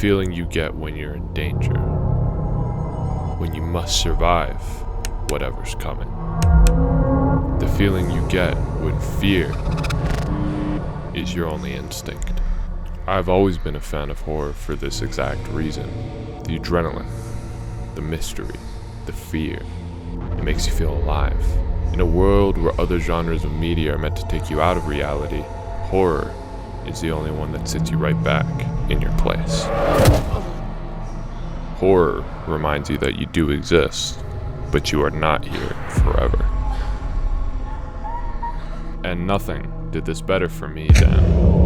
feeling you get when you're in danger, when you must survive whatever's coming. The feeling you get when fear is your only instinct. I've always been a fan of horror for this exact reason. The adrenaline, the mystery, the fear. It makes you feel alive. In a world where other genres of media are meant to take you out of reality, horror is the only one that sits you right back in your place. Horror reminds you that you do exist, but you are not here forever. And nothing did this better for me than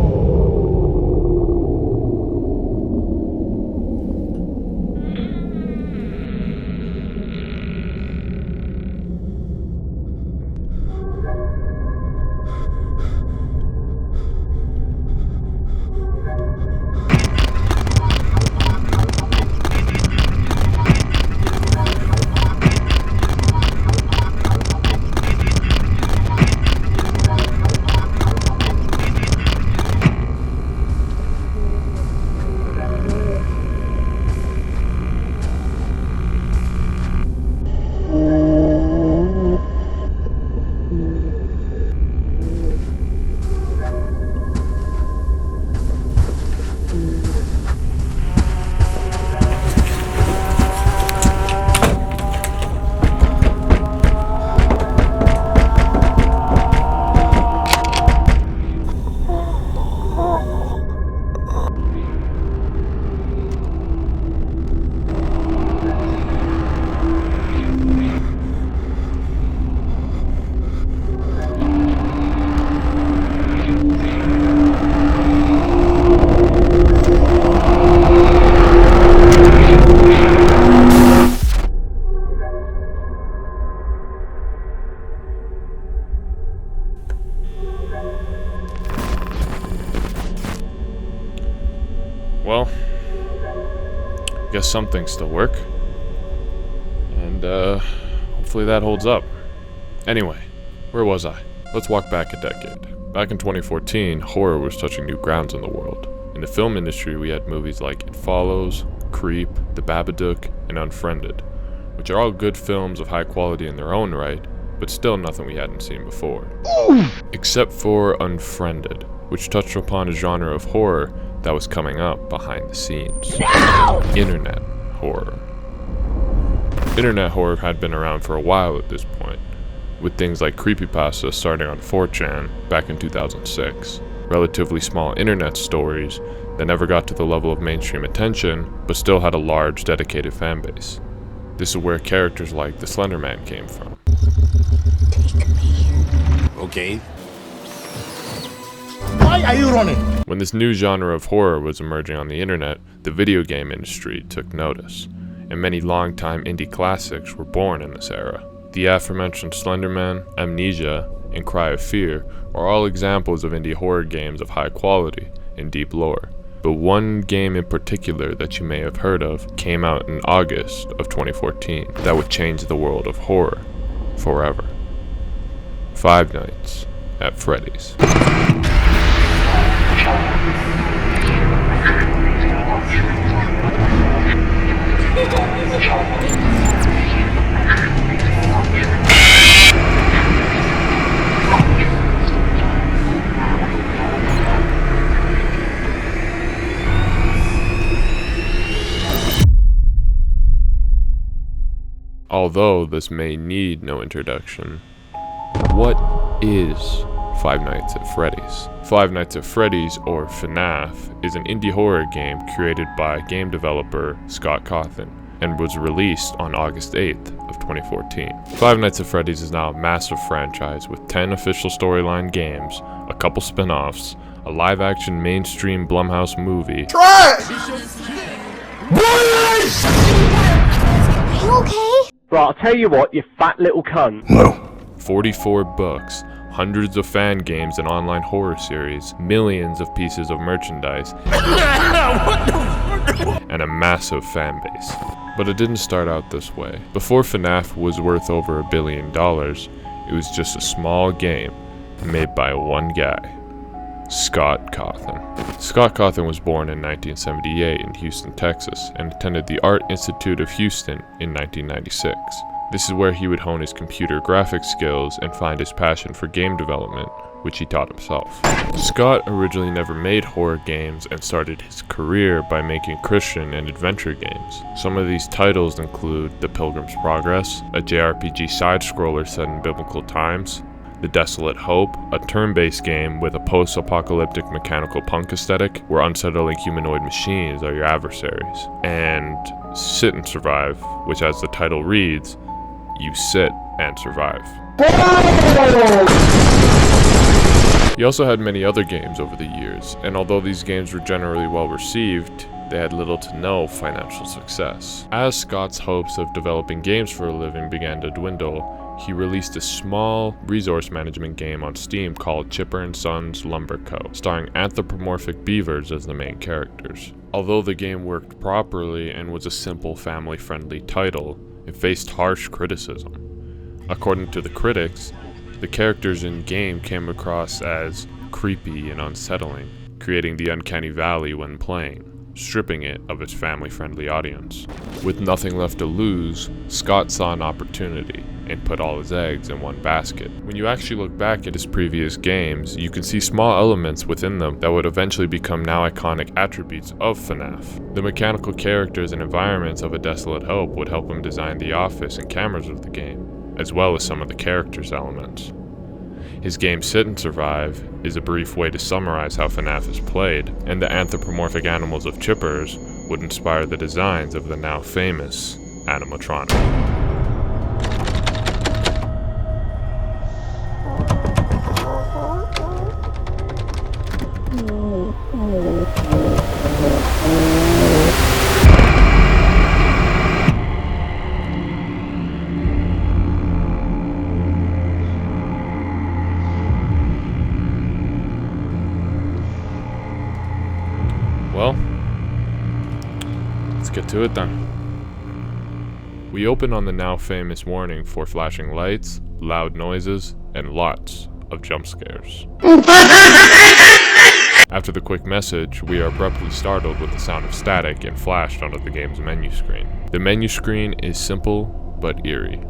well, guess some things still work. And hopefully that holds up. Anyway, where was I? Let's walk back a decade. Back in 2014, horror was touching new grounds in the world. In the film industry, we had movies like It Follows, Creep, The Babadook, and Unfriended, which are all good films of high quality in their own right, but still nothing we hadn't seen before. Except for Unfriended, which touched upon a genre of horror that was coming up behind the scenes. No! Internet horror. Internet horror had been around for a while at this point, with things like creepypasta starting on 4chan back in 2006. Relatively small internet stories that never got to the level of mainstream attention, but still had a large, dedicated fanbase. This is where characters like the Slender Man came from. Take me. Okay. Why are you running? When this new genre of horror was emerging on the internet, the video game industry took notice, and many longtime indie classics were born in this era. The aforementioned Slender Man, Amnesia, and Cry of Fear are all examples of indie horror games of high quality and deep lore. But one game in particular that you may have heard of came out in August of 2014 that would change the world of horror forever. Five Nights at Freddy's. Although this may need no introduction, what is Five Nights at Freddy's? Five Nights at Freddy's, or FNAF, is an indie horror game created by game developer Scott Cawthon and was released on August 8th of 2014. Five Nights at Freddy's is now a massive franchise with 10 official storyline games, a couple spin-offs, a live-action mainstream Blumhouse movie. Trash! Are you okay? Right, I'll tell you what, you fat little cunt. No. 44 books, hundreds of fan games and online horror series, millions of pieces of merchandise, and a massive fan base. But it didn't start out this way. Before FNAF was worth over $1 billion, it was just a small game made by one guy. Scott Cawthon. Scott Cawthon was born in 1978 in Houston, Texas, and attended the Art Institute of Houston in 1996. This is where he would hone his computer graphics skills and find his passion for game development, which he taught himself. Scott originally never made horror games and started his career by making Christian and adventure games. Some of these titles include The Pilgrim's Progress, a JRPG side-scroller set in biblical times, The Desolate Hope, a turn-based game with a post-apocalyptic mechanical punk aesthetic where unsettling humanoid machines are your adversaries, and Sit and Survive, which as the title reads, you sit and survive. He also had many other games over the years, and although these games were generally well received, they had little to no financial success. As Scott's hopes of developing games for a living began to dwindle, he released a small resource management game on Steam called Chipper & Sons Lumber Co., starring anthropomorphic beavers as the main characters. Although the game worked properly and was a simple family-friendly title, it faced harsh criticism. According to the critics, the characters in-game came across as creepy and unsettling, creating the uncanny valley when playing, stripping it of its family-friendly audience. With nothing left to lose, Scott saw an opportunity and put all his eggs in one basket. When you actually look back at his previous games, you can see small elements within them that would eventually become now iconic attributes of FNAF. The mechanical characters and environments of A Desolate Hope would help him design the office and cameras of the game, as well as some of the characters' elements. His game Sit and Survive is a brief way to summarize how FNAF is played, and the anthropomorphic animals of Chippers would inspire the designs of the now famous animatronic. Well, let's get to it then. We open on the now famous warning for flashing lights, loud noises, and lots of jump scares. After the quick message, we are abruptly startled with the sound of static and flashed onto the game's menu screen. The menu screen is simple but eerie.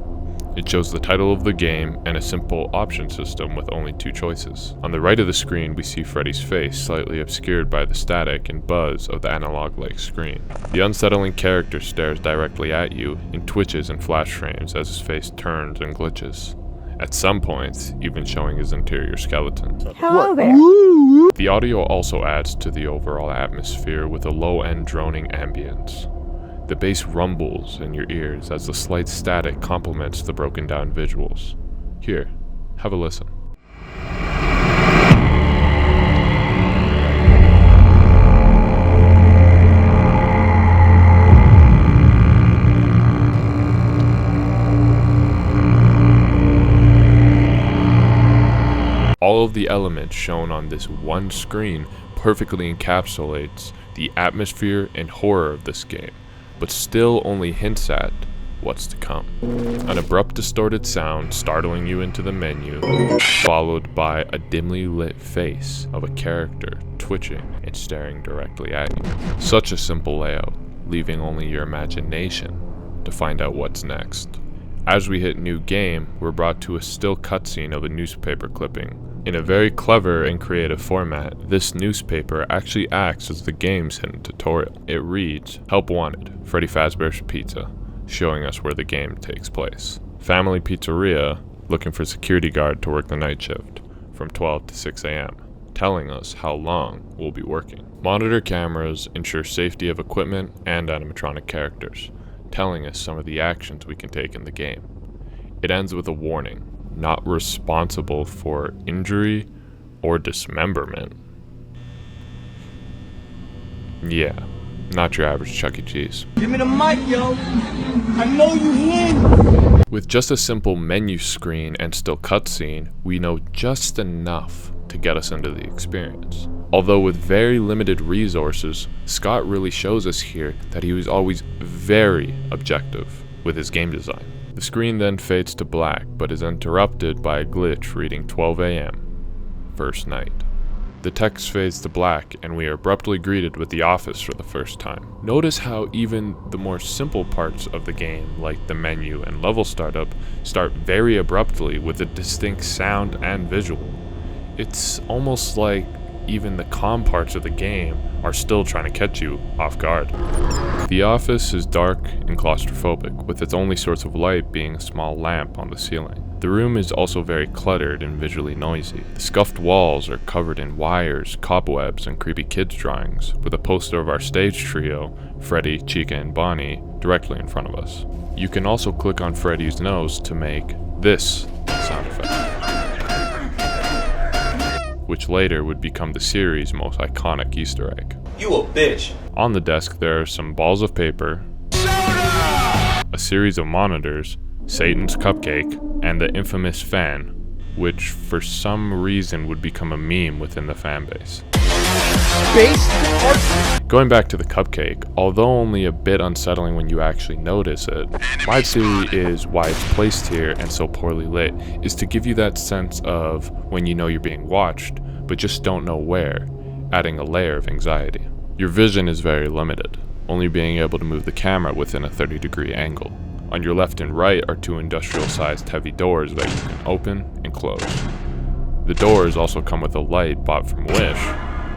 It shows the title of the game and a simple option system with only two choices. On the right of the screen, we see Freddy's face slightly obscured by the static and buzz of the analog-like screen. The unsettling character stares directly at you in twitches and flash frames as his face turns and glitches, at some points even showing his interior skeleton. Hello there. The audio also adds to the overall atmosphere with a low-end droning ambience. The bass rumbles in your ears as the slight static complements the broken down visuals. Here, have a listen. All of the elements shown on this one screen perfectly encapsulates the atmosphere and horror of this game, but still only hints at what's to come. An abrupt distorted sound startling you into the menu, followed by a dimly lit face of a character twitching and staring directly at you. Such a simple layout, leaving only your imagination to find out what's next. As we hit new game, we're brought to a still cutscene of a newspaper clipping. In a very clever and creative format, this newspaper actually acts as the game's hidden tutorial. It reads, "Help wanted, Freddy Fazbear's Pizza," showing us where the game takes place. Family Pizzeria, looking for security guard to work the night shift, from 12 to 6 a.m., telling us how long we'll be working. Monitor cameras ensure safety of equipment and animatronic characters, telling us some of the actions we can take in the game. It ends with a warning, not responsible for injury or dismemberment. Yeah, not your average Chuck E. Cheese. Give me the mic, yo. I know you hear me. With just a simple menu screen and still cutscene, we know just enough to get us into the experience. Although with very limited resources, Scott really shows us here that he was always very objective with his game design. The screen then fades to black, but is interrupted by a glitch reading 12 a.m. First night. The text fades to black, and we are abruptly greeted with the office for the first time. Notice how even the more simple parts of the game, like the menu and level startup, start very abruptly with a distinct sound and visual. It's almost like even the calm parts of the game are still trying to catch you off guard. The office is dark and claustrophobic, with its only source of light being a small lamp on the ceiling. The room is also very cluttered and visually noisy. The scuffed walls are covered in wires, cobwebs, and creepy kids' drawings, with a poster of our stage trio, Freddy, Chica, and Bonnie, directly in front of us. You can also click on Freddy's nose to make this sound effect, which later would become the series' most iconic Easter egg. You a bitch. On the desk there are some balls of paper, a series of monitors, Satan's cupcake, and the infamous fan, which for some reason would become a meme within the fanbase. Going back to the cupcake, although only a bit unsettling when you actually notice it, my theory is why it's placed here and so poorly lit is to give you that sense of when you know you're being watched, but just don't know where, adding a layer of anxiety. Your vision is very limited, only being able to move the camera within a 30-degree angle. On your left and right are two industrial-sized heavy doors that you can open and close. The doors also come with a light bought from Wish,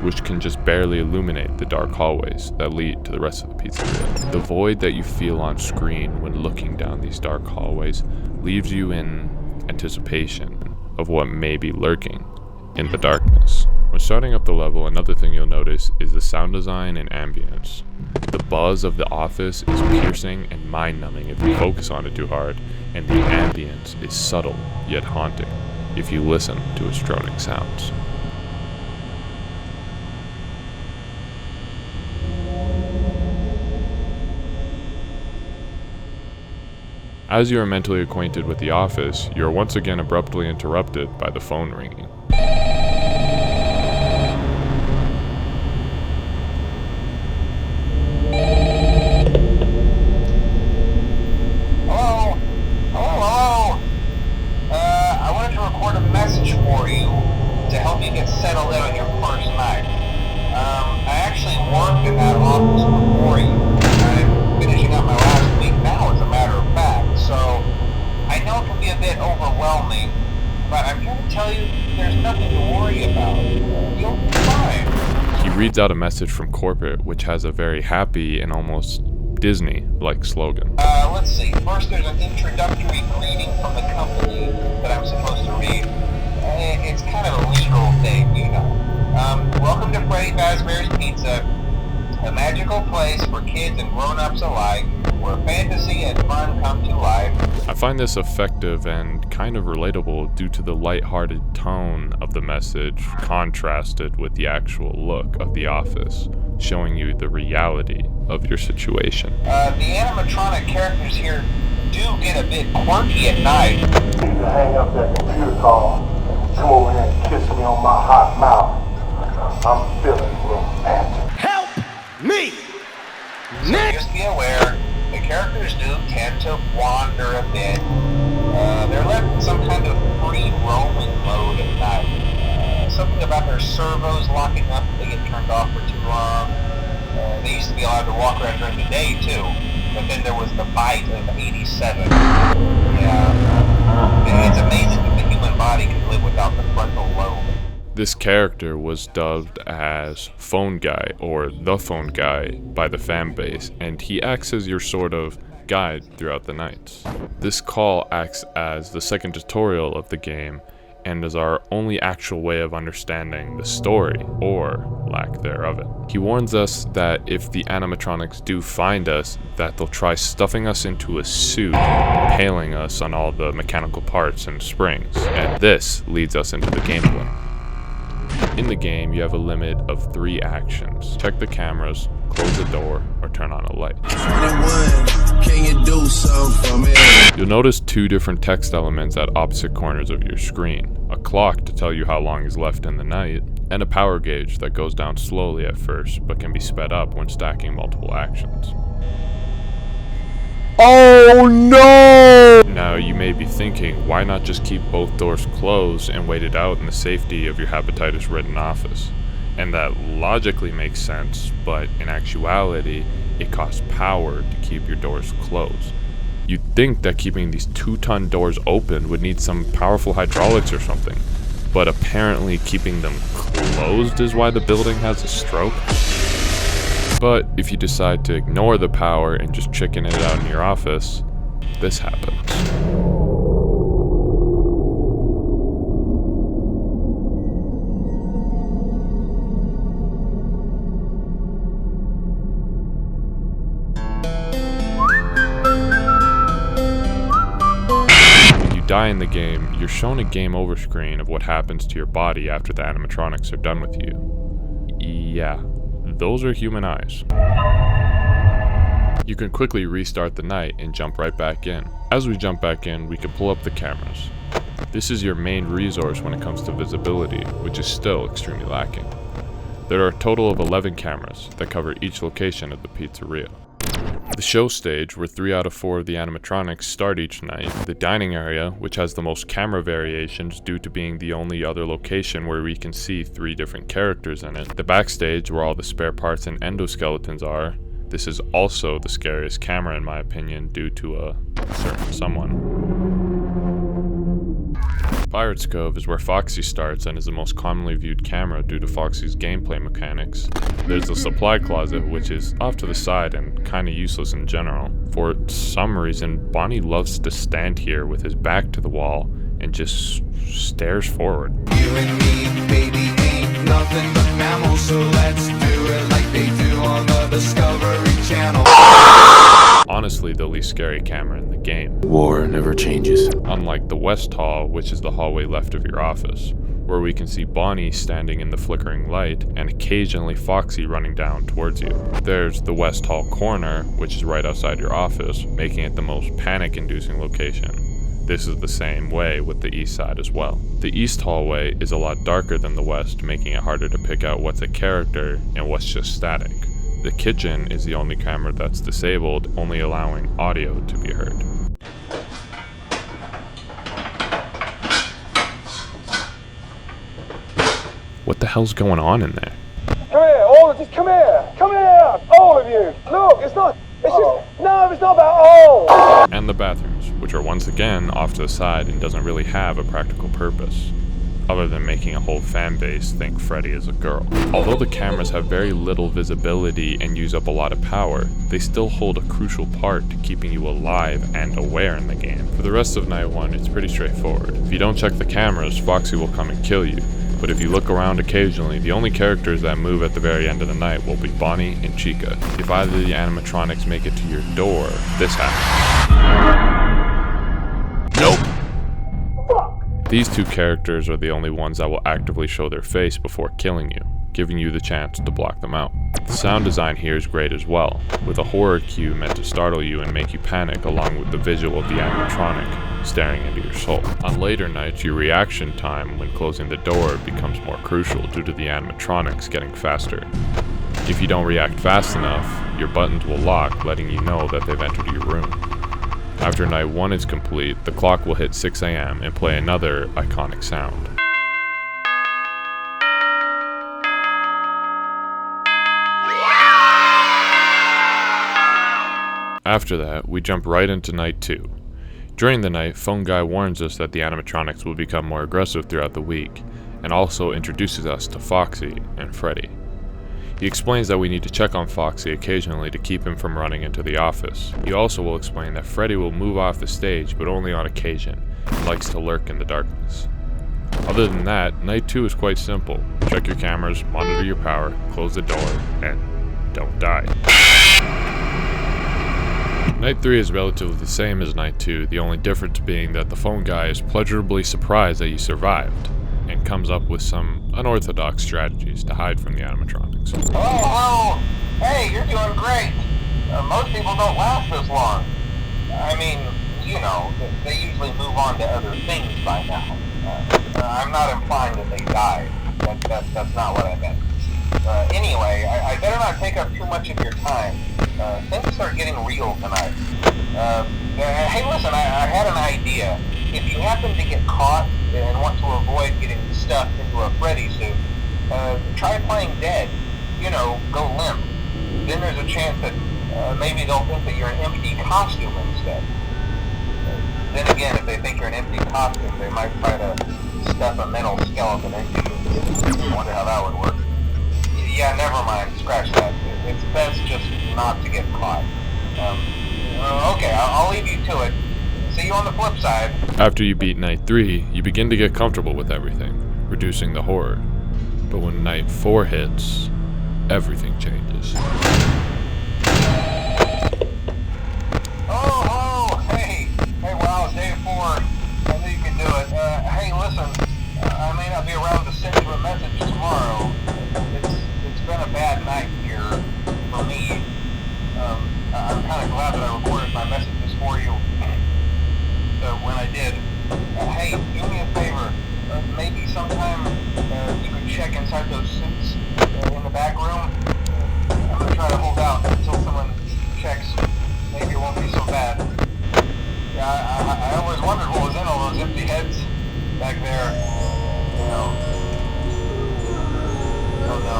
which can just barely illuminate the dark hallways that lead to the rest of the pizzeria. The void that you feel on screen when looking down these dark hallways leaves you in anticipation of what may be lurking in the darkness. When starting up the level, another thing you'll notice is the sound design and ambience. The buzz of the office is piercing and mind-numbing if you focus on it too hard, and the ambience is subtle yet haunting if you listen to its droning sounds. As you are mentally acquainted with the office, you are once again abruptly interrupted by the phone ringing. Settled in on your first night. I actually worked in that office before you. I'm finishing up my last week now, as a matter of fact, so I know it can be a bit overwhelming, but I'm here to tell you there's nothing to worry about. You'll be fine. He reads out a message from corporate, which has a very happy and almost Disney-like slogan. Let's see. First, there's an introductory greeting from the company that I'm supposed to read. It's kind of a legal thing, you know. Welcome to Freddy Fazbear's Pizza, a magical place for kids and grown-ups alike, where fantasy and fun come to life. I find this effective and kind of relatable due to the lighthearted tone of the message contrasted with the actual look of the office, showing you the reality of your situation. The animatronic characters here do get a bit quirky at night. You need to hang up that computer call. Come over here and kiss me on my hot mouth. I'm feeling romantic. Help me! So just be aware, the characters do tend to wander a bit. They're left in some kind of free roaming mode at night. Something about their servos locking up if they get turned off for too long. They used to be allowed to walk around during the day too, but then there was the bite of 87. Yeah. It's amazing that the human body can live without the frontal lobe. This character was dubbed as Phone Guy or The Phone Guy by the fanbase, and he acts as your sort of guide throughout the nights. This call acts as the second tutorial of the game and is our only actual way of understanding the story, or lack thereof it. He warns us that if the animatronics do find us, that they'll try stuffing us into a suit, impaling us on all the mechanical parts and springs, and this leads us into the gameplay. In the game, you have a limit of 3 actions. Check the cameras, close the door, or turn on a light. Can you do something for me? You'll notice 2 different text elements at opposite corners of your screen. A clock to tell you how long is left in the night, and a power gauge that goes down slowly at first, but can be sped up when stacking multiple actions. Oh no! Now, you may be thinking, why not just keep both doors closed and wait it out in the safety of your hepatitis-ridden office? And that logically makes sense, but in actuality, it costs power to keep your doors closed. You'd think that keeping these 2-ton doors open would need some powerful hydraulics or something, but apparently keeping them closed is why the building has a stroke. But if you decide to ignore the power and just chicken it out in your office, this happens. Die in the game, you're shown a game over screen of what happens to your body after the animatronics are done with you. Yeah, those are human eyes. You can quickly restart the night and jump right back in. As we jump back in, we can pull up the cameras. This is your main resource when it comes to visibility, which is still extremely lacking. There are a total of 11 cameras that cover each location of the pizzeria. The show stage, where 3 out of 4 of the animatronics start each night, the dining area, which has the most camera variations due to being the only other location where we can see 3 different characters in it, the backstage, where all the spare parts and endoskeletons are. This is also the scariest camera in my opinion due to a certain someone. Pirate's Cove is where Foxy starts and is the most commonly viewed camera due to Foxy's gameplay mechanics. There's the supply closet, which is off to the side and kinda useless in general. For some reason, Bonnie loves to stand here with his back to the wall and just stares forward. You and me, baby, ain't nothing but mammals, so let's do it like they do on the Discovery Channel. Honestly, the least scary camera in the game. War never changes. Unlike the West Hall, which is the hallway left of your office, where we can see Bonnie standing in the flickering light and occasionally Foxy running down towards you. There's the West Hall corner, which is right outside your office, making it the most panic-inducing location. This is the same way with the east side as well. The east hallway is a lot darker than the west, making it harder to pick out what's a character and what's just static. The kitchen is the only camera that's disabled, only allowing audio to be heard. What the hell's going on in there? Come here, all of you, come here! Come here! All of you! Look, it's not about all! And the bathrooms, which are once again off to the side and doesn't really have a practical purpose, other than making a whole fan base think Freddy is a girl. Although the cameras have very little visibility and use up a lot of power, they still hold a crucial part to keeping you alive and aware in the game. For the rest of Night 1, it's pretty straightforward. If you don't check the cameras, Foxy will come and kill you. But if you look around occasionally, the only characters that move at the very end of the night will be Bonnie and Chica. If either of the animatronics make it to your door, this happens. Nope! These 2 characters are the only ones that will actively show their face before killing you, giving you the chance to block them out. The sound design here is great as well, with a horror cue meant to startle you and make you panic along with the visual of the animatronic staring into your soul. On later nights, your reaction time when closing the door becomes more crucial due to the animatronics getting faster. If you don't react fast enough, your buttons will lock, letting you know that they've entered your room. After Night 1 is complete, the clock will hit 6 AM and play another iconic sound. After that, we jump right into Night 2. During the night, Phone Guy warns us that the animatronics will become more aggressive throughout the week, and also introduces us to Foxy and Freddy. He explains that we need to check on Foxy occasionally to keep him from running into the office. He also will explain that Freddy will move off the stage, but only on occasion, and likes to lurk in the darkness. Other than that, Night 2 is quite simple. Check your cameras, monitor your power, close the door, and don't die. Night 3 is relatively the same as Night 2, the only difference being that the Phone Guy is pleasurably surprised that you survived, and comes up with some unorthodox strategies to hide from the animatronics. Oh, hey, you're doing great. Most people don't last this long. I mean, you know, they usually move on to other things by now. I'm not implying that they died. That's not what I meant. Anyway, I better not take up too much of your time. Things are getting real tonight. Hey, listen, I had an idea. If you happen to get caught and want to avoid getting stuffed into a Freddy suit, try playing dead. You know, go limp. Then there's a chance that maybe they'll think that you're an empty costume instead. Then again, if they think you're an empty costume, they might try to stuff a mental skeleton into you. I wonder how that would work. Yeah, never mind. Scratch that. It's best just not to get caught. Okay, I'll leave you to it. See you on the flip side. After you beat Night 3, you begin to get comfortable with everything, reducing the horror. But when Night 4 hits, everything changes. Oh, hey, wow, day 4. I knew you could do it. Hey, listen, I may not be around to send you a message tomorrow. It's been a bad night here for me. I'm kind of glad that I recorded my messages for you when I did. Hey, do me a favor. Maybe sometime you could check inside those suits in the back room. I'm going to try to hold out until someone checks. Maybe it won't be so bad. Yeah, I always wondered what was in all those empty heads back there. You know. Oh no.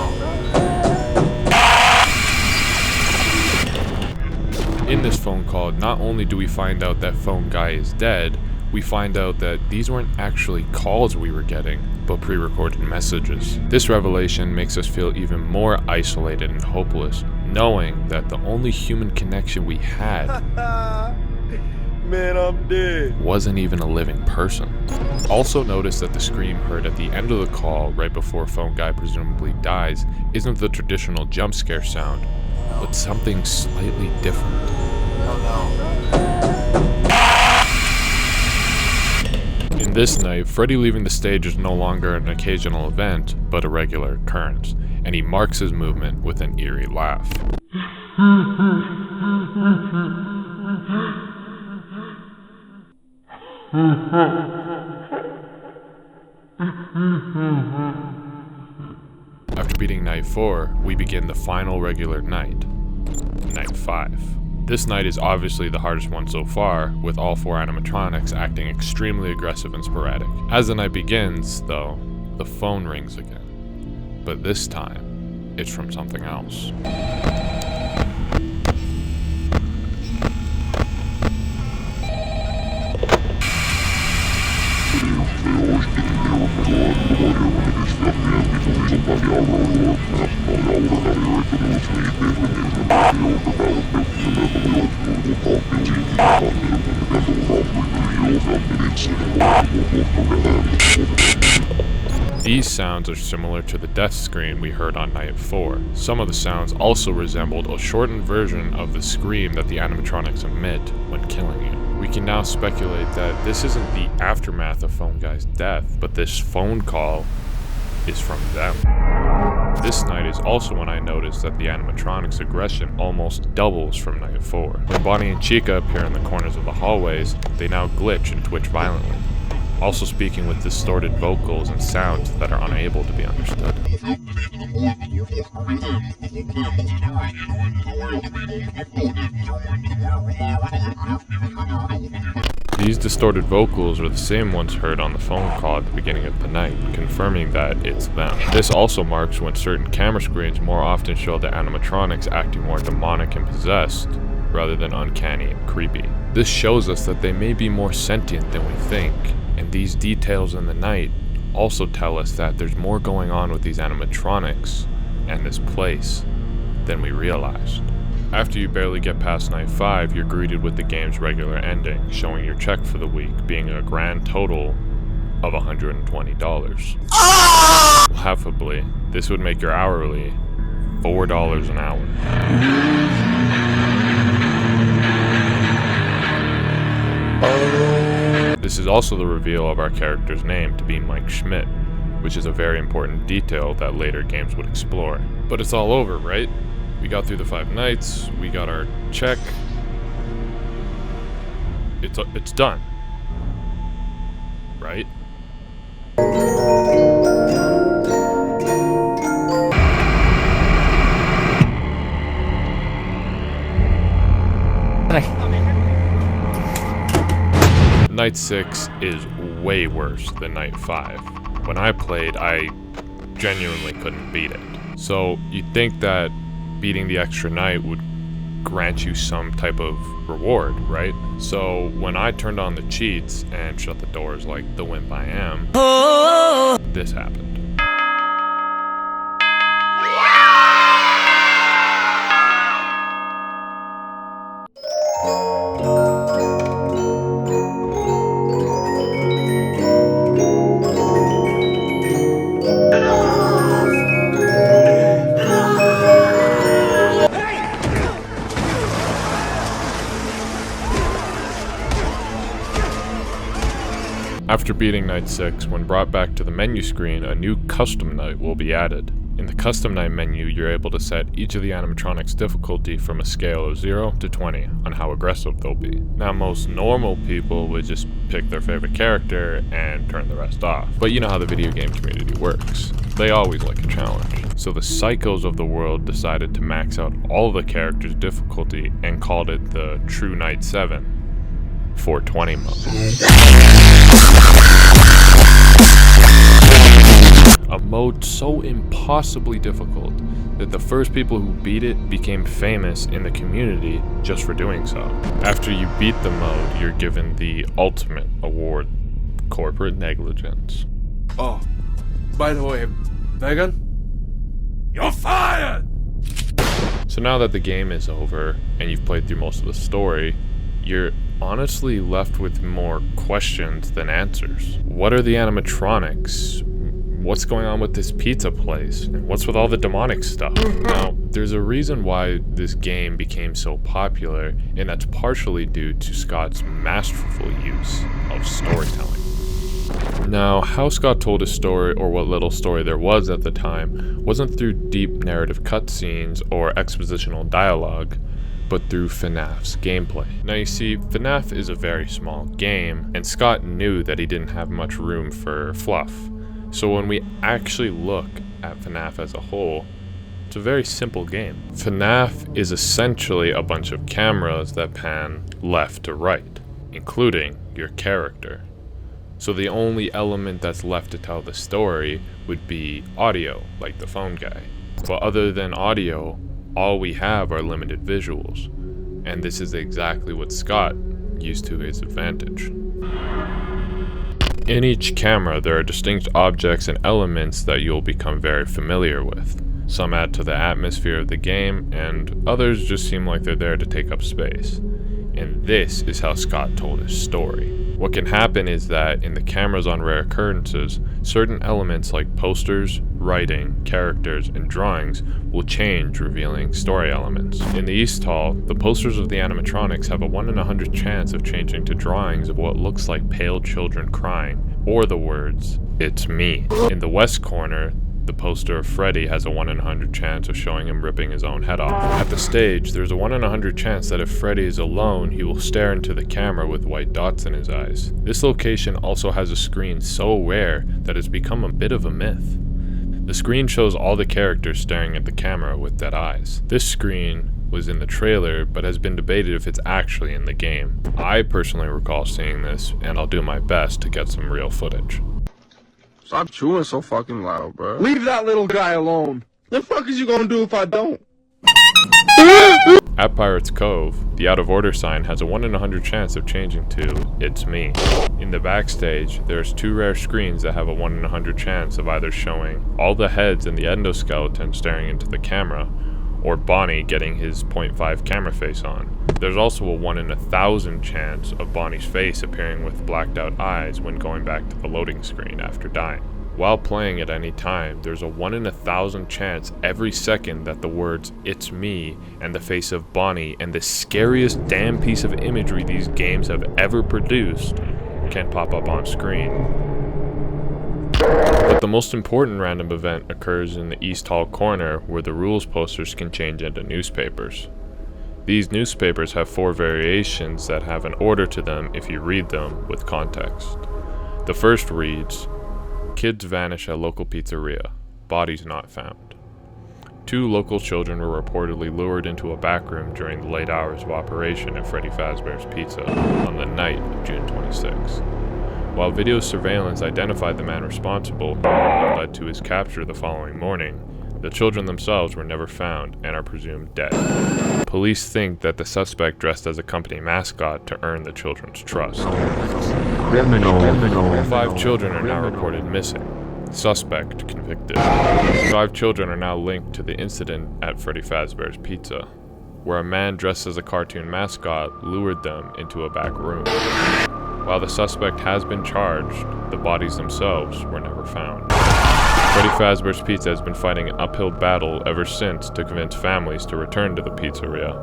In this phone call, not only do we find out that phone guy is dead, we find out that these weren't actually calls we were getting, but pre-recorded messages. This revelation makes us feel even more isolated and hopeless, knowing that the only human connection we had Man, I'm dead. wasn't even a living person. Also notice that the scream heard at the end of the call right before phone guy presumably dies isn't the traditional jump scare sound, but something slightly different. Oh no. In this night, Freddy leaving the stage is no longer an occasional event, but a regular occurrence, and he marks his movement with an eerie laugh. After beating Night 4, we begin the final regular night, Night 5. This night is obviously the hardest one so far, with all 4 animatronics acting extremely aggressive and sporadic. As the night begins, though, the phone rings again. But this time, it's from something else. These sounds are similar to the death scream we heard on Night 4. Some of the sounds also resembled a shortened version of the scream that the animatronics emit when killing you. We can now speculate that this isn't the aftermath of Phone Guy's death, but this phone call is from them. This night is also when I noticed that the animatronics' aggression almost doubles from Night 4. When Bonnie and Chica appear in the corners of the hallways, they now glitch and twitch violently, also speaking with distorted vocals and sounds that are unable to be understood. These distorted vocals are the same ones heard on the phone call at the beginning of the night, confirming that it's them. This also marks when certain camera screens more often show the animatronics acting more demonic and possessed, rather than uncanny and creepy. This shows us that they may be more sentient than we think, and these details in the night also tell us that there's more going on with these animatronics and this place than we realized. After you barely get past Night 5, you're greeted with the game's regular ending, showing your check for the week being a grand total of $120. Laughably, this would make your hourly $4 an hour. This is also the reveal of our character's name to be Mike Schmidt, which is a very important detail that later games would explore. But it's all over, right? We got through the 5 nights, we got our check. It's done. Right? Night 6 is way worse than Night 5. When I played, I genuinely couldn't beat it. So you'd think that beating the extra night would grant you some type of reward, right? So when I turned on the cheats and shut the doors like the wimp I am, this happened. After beating Night 6, when brought back to the menu screen, a new custom night will be added. In the custom night menu, you're able to set each of the animatronics' difficulty from a scale of 0 to 20 on how aggressive they'll be. Now, most normal people would just pick their favorite character and turn the rest off. But you know how the video game community works. They always like a challenge. So the psychos of the world decided to max out all the characters' difficulty and called it the True Night 7. 420 mode. A mode so impossibly difficult that the first people who beat it became famous in the community just for doing so. After you beat the mode, you're given the ultimate award, corporate negligence. Oh, by the way, Megan, you're fired! So now that the game is over and you've played through most of the story, you're honestly left with more questions than answers. What are the animatronics? What's going on with this pizza place? And what's with all the demonic stuff? Now, there's a reason why this game became so popular, and that's partially due to Scott's masterful use of storytelling. Now, how Scott told his story, or what little story there was at the time, wasn't through deep narrative cutscenes or expositional dialogue, but through FNAF's gameplay. Now you see, FNAF is a very small game, and Scott knew that he didn't have much room for fluff. So when we actually look at FNAF as a whole, it's a very simple game. FNAF is essentially a bunch of cameras that pan left to right, including your character. So the only element that's left to tell the story would be audio, like the phone guy. But other than audio, all we have are limited visuals, and this is exactly what Scott used to his advantage. In each camera, there are distinct objects and elements that you'll become very familiar with. Some add to the atmosphere of the game, and others just seem like they're there to take up space. And this is how Scott told his story. What can happen is that in the cameras on rare occurrences, certain elements like posters, writing, characters, and drawings will change, revealing story elements. In the East Hall, the posters of the animatronics have a 1 in 100 chance of changing to drawings of what looks like pale children crying, or the words, "It's me." In the West corner, the poster of Freddy has a 1 in 100 chance of showing him ripping his own head off. At the stage, there's a 1 in 100 chance that if Freddy is alone, he will stare into the camera with white dots in his eyes. This location also has a screen so rare that it's become a bit of a myth. The screen shows all the characters staring at the camera with dead eyes. This screen was in the trailer, but has been debated if it's actually in the game. I personally recall seeing this, and I'll do my best to get some real footage. Stop chewing so fucking loud, bro. Leave that little guy alone. The fuck is you gonna do if I don't? At Pirates Cove, the out of order sign has a 1 in 100 chance of changing to "It's me." In the backstage, there's 2 rare screens that have a 1 in 100 chance of either showing all the heads and the endoskeleton staring into the camera, or Bonnie getting his .5 camera face on. There's also a 1 in 1,000 chance of Bonnie's face appearing with blacked out eyes when going back to the loading screen after dying. While playing at any time, there's a 1 in 1,000 chance every second that the words "It's me" and the face of Bonnie and the scariest damn piece of imagery these games have ever produced can pop up on screen. But the most important random event occurs in the East Hall corner, where the rules posters can change into newspapers. These newspapers have 4 variations that have an order to them if you read them with context. The first reads, "Kids vanish at local pizzeria. Bodies not found." 2 local children were reportedly lured into a back room during the late hours of operation at Freddy Fazbear's Pizza on the night of June 26. While video surveillance identified the man responsible and led to his capture the following morning, the children themselves were never found and are presumed dead. Police think that the suspect dressed as a company mascot to earn the children's trust. 5 children are now reported missing. Suspect convicted. 5 children are now linked to the incident at Freddy Fazbear's Pizza, where a man dressed as a cartoon mascot lured them into a back room. While the suspect has been charged, the bodies themselves were never found. Freddy Fazbear's Pizza has been fighting an uphill battle ever since to convince families to return to the pizzeria.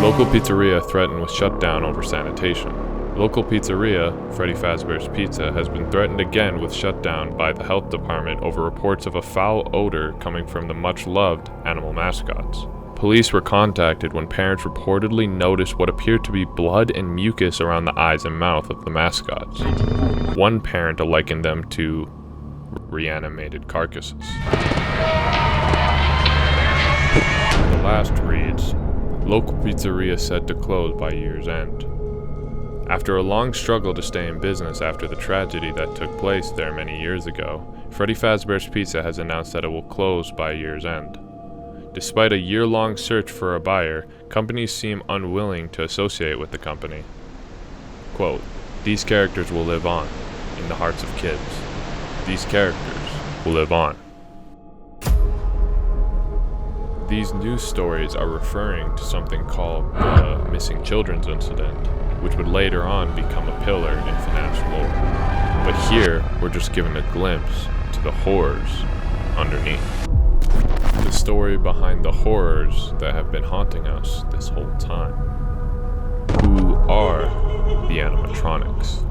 Local pizzeria threatened with shutdown over sanitation. Local pizzeria, Freddy Fazbear's Pizza, has been threatened again with shutdown by the health department over reports of a foul odor coming from the much-loved animal mascots. Police were contacted when parents reportedly noticed what appeared to be blood and mucus around the eyes and mouth of the mascots. One parent likened them to reanimated carcasses. The last reads, local pizzeria set to close by year's end. After a long struggle to stay in business after the tragedy that took place there many years ago, Freddy Fazbear's Pizza has announced that it will close by year's end. Despite a year-long search for a buyer, companies seem unwilling to associate with the company. Quote, these characters will live on in the hearts of kids. These characters will live on. These news stories are referring to something called the Missing Children's Incident, which would later on become a pillar in FNAF's lore. But here, we're just given a glimpse to the horrors underneath. The story behind the horrors that have been haunting us this whole time. Who are the animatronics?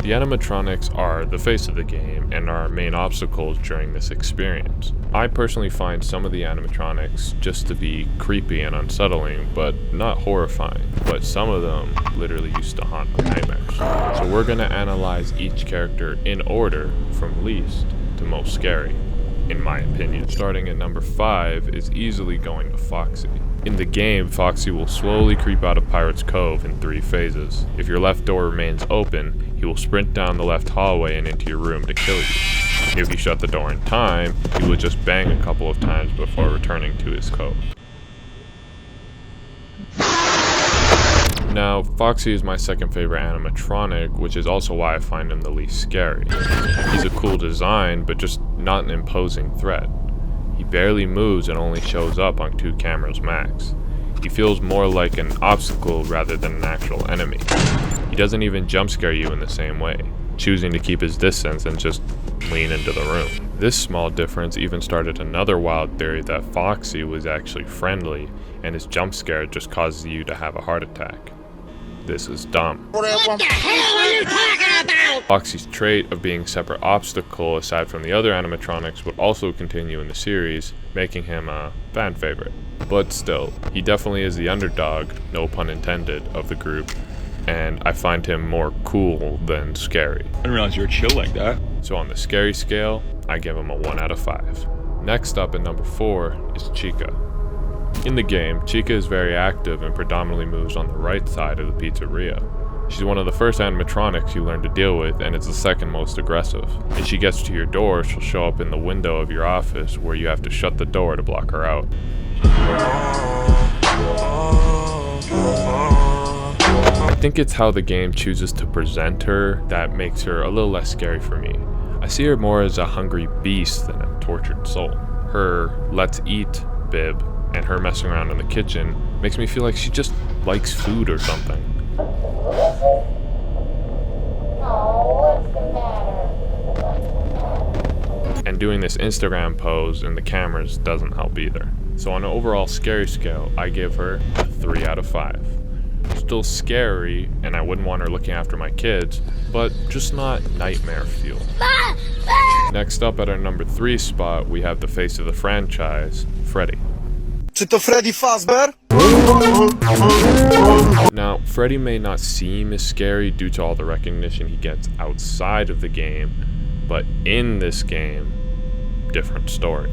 The animatronics are the face of the game and are our main obstacles during this experience. I personally find some of the animatronics just to be creepy and unsettling, but not horrifying. But some of them literally used to haunt my nightmares. So we're gonna analyze each character in order from least to most scary, in my opinion. Starting at number 5 is easily going to Foxy. In the game, Foxy will slowly creep out of Pirate's Cove in 3 phases. If your left door remains open, he will sprint down the left hallway and into your room to kill you. If you shut the door in time, he will just bang a couple of times before returning to his cove. Now, Foxy is my second favorite animatronic, which is also why I find him the least scary. He's a cool design, but just not an imposing threat. He barely moves and only shows up on 2 cameras max. He feels more like an obstacle rather than an actual enemy. He doesn't even jump scare you in the same way, choosing to keep his distance and just lean into the room. This small difference even started another wild theory that Foxy was actually friendly and his jump scare just causes you to have a heart attack. This is dumb. What the hell are you talking about? Foxy's trait of being a separate obstacle aside from the other animatronics would also continue in the series, making him a fan favorite. But still, he definitely is the underdog, no pun intended, of the group, and I find him more cool than scary. I didn't realize you were chill like that. So on the scary scale, I give him a 1 out of 5. Next up at number 4 is Chica. In the game, Chica is very active and predominantly moves on the right side of the pizzeria. She's one of the first animatronics you learn to deal with, and it's the second most aggressive. If she gets to your door, she'll show up in the window of your office where you have to shut the door to block her out. I think it's how the game chooses to present her that makes her a little less scary for me. I see her more as a hungry beast than a tortured soul. Her "let's eat" bib and her messing around in the kitchen makes me feel like she just likes food or something. And doing this Instagram pose in the cameras doesn't help either. So on an overall scary scale, I give her a 3 out of 5. Still scary, and I wouldn't want her looking after my kids, but just not nightmare fuel. Next up at our number 3 spot, we have the face of the franchise, Freddy. Czy to Freddy Fazbear? Now, Freddy may not seem as scary due to all the recognition he gets outside of the game, but in this game, different story.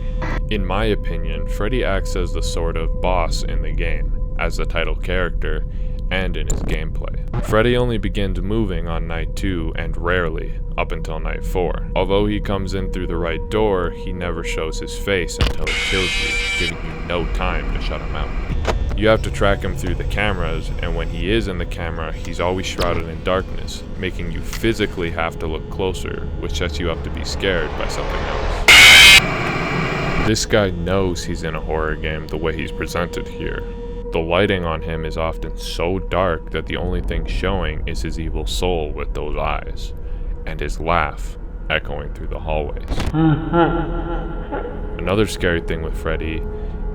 In my opinion, Freddy acts as the sort of boss in the game, as the title character, and in his gameplay. Freddy only begins moving on night 2 and rarely up until night 4. Although he comes in through the right door, he never shows his face until he kills you, giving you no time to shut him out. You have to track him through the cameras, and when he is in the camera, he's always shrouded in darkness, making you physically have to look closer, which sets you up to be scared by something else. This guy knows he's in a horror game the way he's presented here. The lighting on him is often so dark that the only thing showing is his evil soul with those eyes, and his laugh echoing through the hallways. Another scary thing with Freddy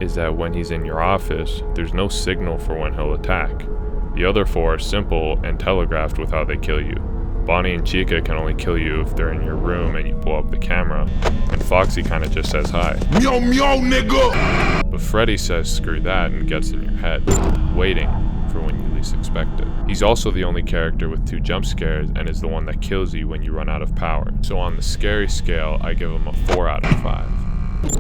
is that when he's in your office, there's no signal for when he'll attack. The other 4 are simple and telegraphed with how they kill you. Bonnie and Chica can only kill you if they're in your room and you pull up the camera, and Foxy kinda just says hi. Yo, nigga! But Freddy says screw that and gets in your head, waiting for when you least expect it. He's also the only character with 2 jump scares and is the one that kills you when you run out of power. So on the scary scale, I give him a 4 out of 5.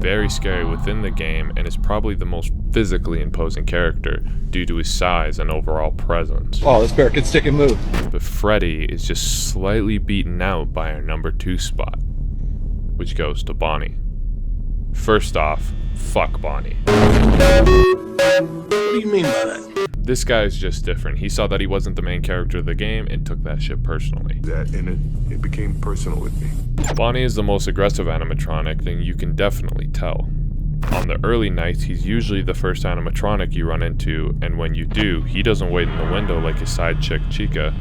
Very scary within the game and is probably the most physically imposing character due to his size and overall presence. Oh, this bear can stick and move. But Freddy is just slightly beaten out by our number 2 spot, which goes to Bonnie. First off, fuck Bonnie. What do you mean by that? This guy is just different. He saw that he wasn't the main character of the game and took that shit personally. And it became personal with me. Bonnie is the most aggressive animatronic, and you can definitely tell. On the early nights, he's usually the first animatronic you run into, and when you do, he doesn't wait in the window like his side chick Chica.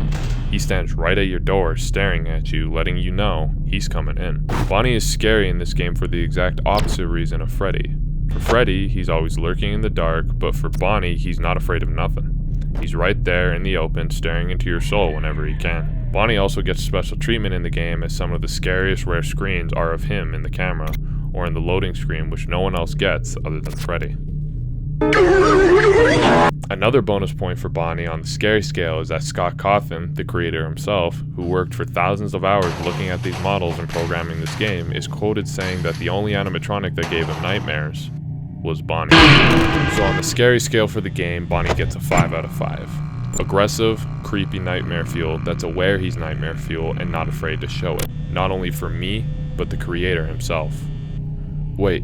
He stands right at your door, staring at you, letting you know he's coming in. Bonnie is scary in this game for the exact opposite reason of Freddy. For Freddy, he's always lurking in the dark, but for Bonnie, he's not afraid of nothing. He's right there in the open, staring into your soul whenever he can. Bonnie also gets special treatment in the game, as some of the scariest rare screens are of him in the camera, or in the loading screen, which no one else gets other than Freddy. Another bonus point for Bonnie on the scary scale is that Scott Cawthon, the creator himself, who worked for thousands of hours looking at these models and programming this game, is quoted saying that the only animatronic that gave him nightmares was Bonnie. So on the scary scale for the game, Bonnie gets a 5 out of 5. Aggressive, creepy nightmare fuel that's aware he's nightmare fuel and not afraid to show it. Not only for me, but the creator himself. Wait,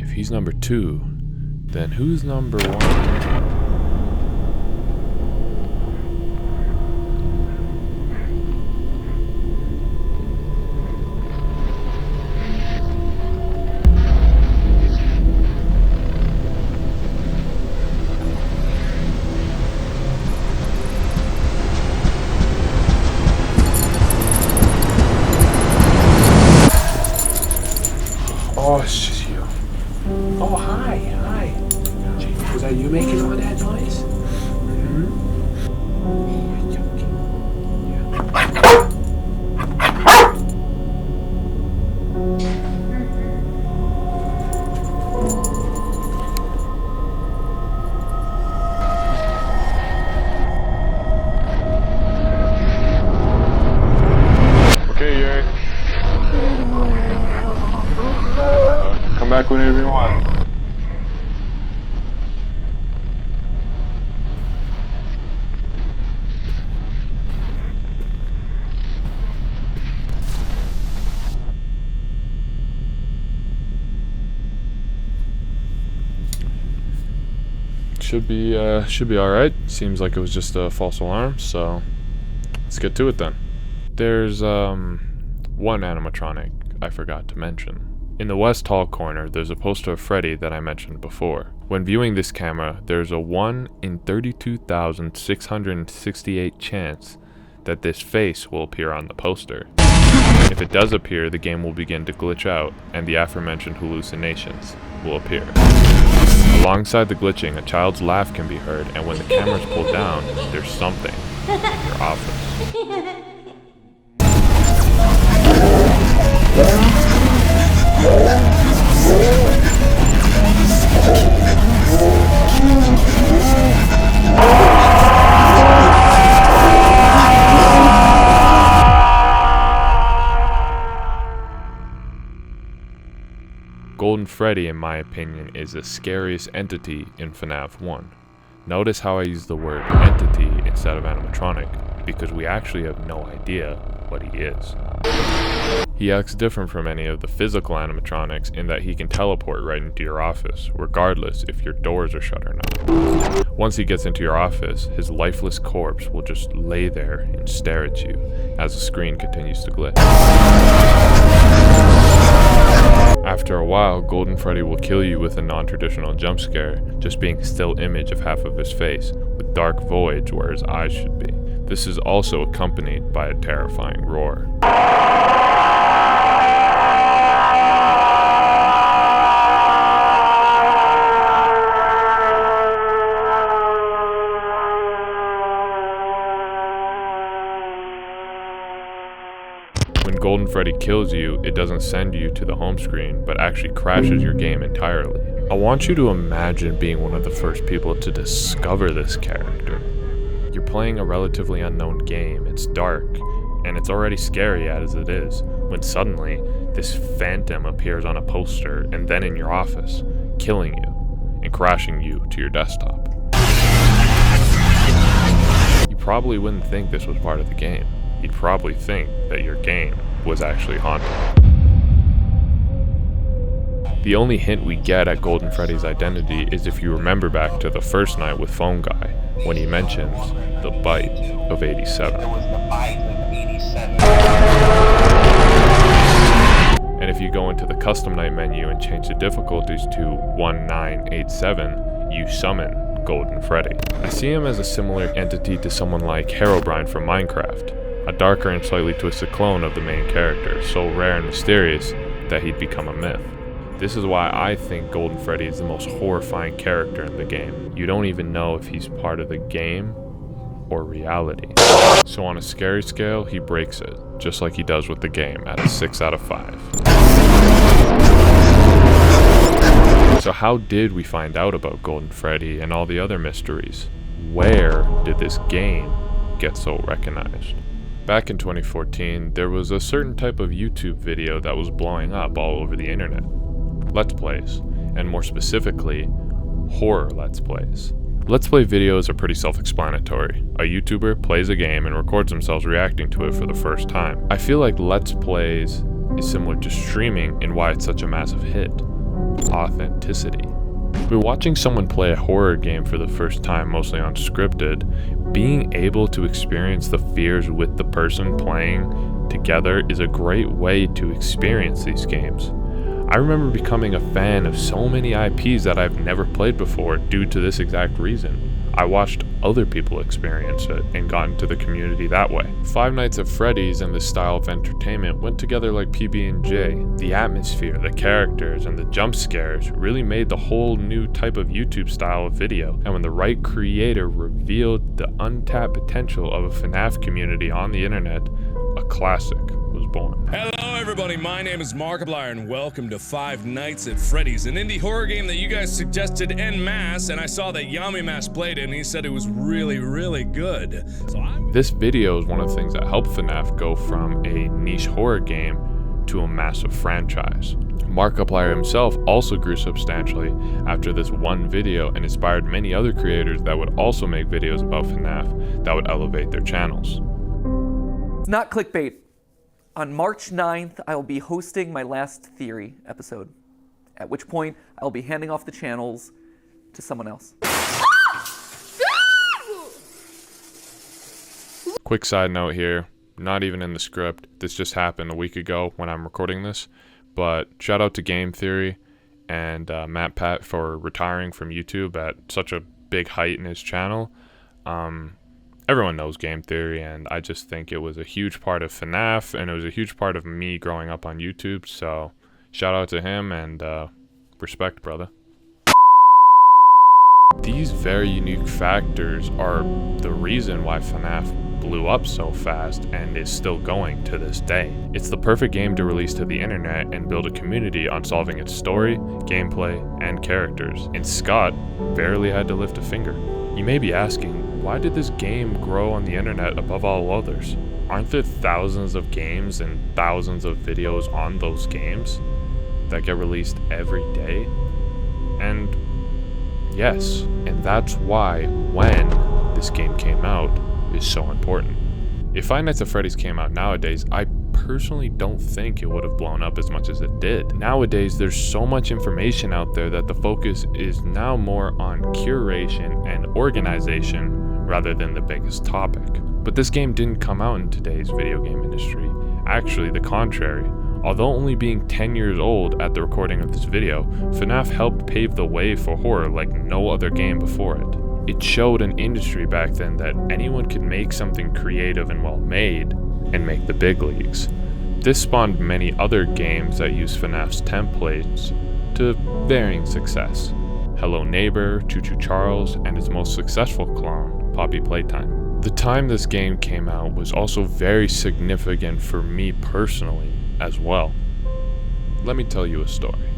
if he's number 2, then who's number 1? Oh, it's just you. Oh, hi. Was that you making all that noise? Come back whenever you want. Should be all right. Seems like it was just a false alarm, so let's get to it then. There's one animatronic I forgot to mention. In the west hall corner, there's a poster of Freddy that I mentioned before. When viewing this camera, there's a 1 in 32,668 chance that this face will appear on the poster. If it does appear, the game will begin to glitch out, and the aforementioned hallucinations will appear. Alongside the glitching, a child's laugh can be heard, and when the camera is pulled down, there's something in your office. Golden Freddy, in my opinion, is the scariest entity in FNAF 1. Notice how I use the word entity instead of animatronic, because we actually have no idea what he is. He acts different from any of the physical animatronics in that he can teleport right into your office, regardless if your doors are shut or not. Once he gets into your office, his lifeless corpse will just lay there and stare at you as the screen continues to glitch. After a while, Golden Freddy will kill you with a non-traditional jump scare, just being a still image of half of his face, with dark voids where his eyes should be. This is also accompanied by a terrifying roar. When Golden Freddy kills you, it doesn't send you to the home screen, but actually crashes your game entirely. I want you to imagine being one of the first people to discover this character. You're playing a relatively unknown game, it's dark, and it's already scary as it is, when suddenly, this phantom appears on a poster and then in your office, killing you, and crashing you to your desktop. You probably wouldn't think this was part of the game. You'd probably think that your game was actually haunted. The only hint we get at Golden Freddy's identity is if you remember back to the first night with Phone Guy, when he mentions the bite of 87. There was the bite of 87. And if you go into the custom night menu and change the difficulties to 1987, you summon Golden Freddy. I see him as a similar entity to someone like Herobrine from Minecraft, a darker and slightly twisted clone of the main character, so rare and mysterious that he'd become a myth. This is why I think Golden Freddy is the most horrifying character in the game. You don't even know if he's part of the game or reality. So on a scary scale, he breaks it, just like he does with the game, at a 6 out of 5. So how did we find out about Golden Freddy and all the other mysteries? Where did this game get so recognized? Back in 2014, there was a certain type of YouTube video that was blowing up all over the internet. Let's Plays, and more specifically, horror Let's Plays. Let's Play videos are pretty self-explanatory. A YouTuber plays a game and records themselves reacting to it for the first time. I feel like Let's Plays is similar to streaming in why it's such a massive hit. Authenticity. When watching someone play a horror game for the first time, mostly unscripted, being able to experience the fears with the person playing together is a great way to experience these games. I remember becoming a fan of so many IPs that I've never played before due to this exact reason. I watched other people experience it and got into the community that way. Five Nights at Freddy's and this style of entertainment went together like PB&J. The atmosphere, the characters, and the jump scares really made the whole new type of YouTube style of video. And when the right creator revealed the untapped potential of a FNAF community on the internet, a classic was born. Hello everybody, my name is Markiplier and welcome to Five Nights at Freddy's, an indie horror game that you guys suggested en masse, and I saw that Yamimash played it and he said it was really good. This video is one of the things that helped FNAF go from a niche horror game to a massive franchise. Markiplier himself also grew substantially after this one video and inspired many other creators that would also make videos about FNAF that would elevate their channels. It's not clickbait. On March 9th, I will be hosting my last Theory episode, at which point I will be handing off the channels to someone else. Quick side note here, not even in the script, this just happened a week ago when I'm recording this, but shout out to Game Theory and Matt Pat for retiring from YouTube at such a big height in his channel. Everyone knows Game Theory, and I just think it was a huge part of FNAF, and it was a huge part of me growing up on YouTube, so shout out to him, and respect, brother. These very unique factors are the reason why FNAF blew up so fast and is still going to this day. It's the perfect game to release to the internet and build a community on solving its story, gameplay, and characters, and Scott barely had to lift a finger. You may be asking, why did this game grow on the internet above all others? Aren't there thousands of games and thousands of videos on those games? that get released every day? And yes, and that's why when this game came out is so important. If Five Nights at Freddy's came out nowadays, I personally don't think it would have blown up as much as it did. Nowadays, there's so much information out there that the focus is now more on curation and organization rather than the biggest topic. But this game didn't come out in today's video game industry. Actually, the contrary. Although only being 10 years old at the recording of this video, FNAF helped pave the way for horror like no other game before it. It showed an industry back then that anyone could make something creative and well made and make the big leagues. This spawned many other games that use FNAF's templates to varying success. Hello Neighbor, Choo Choo Charles, and its most successful clone, Poppy Playtime. The time this game came out was also very significant for me personally as well. Let me tell you a story.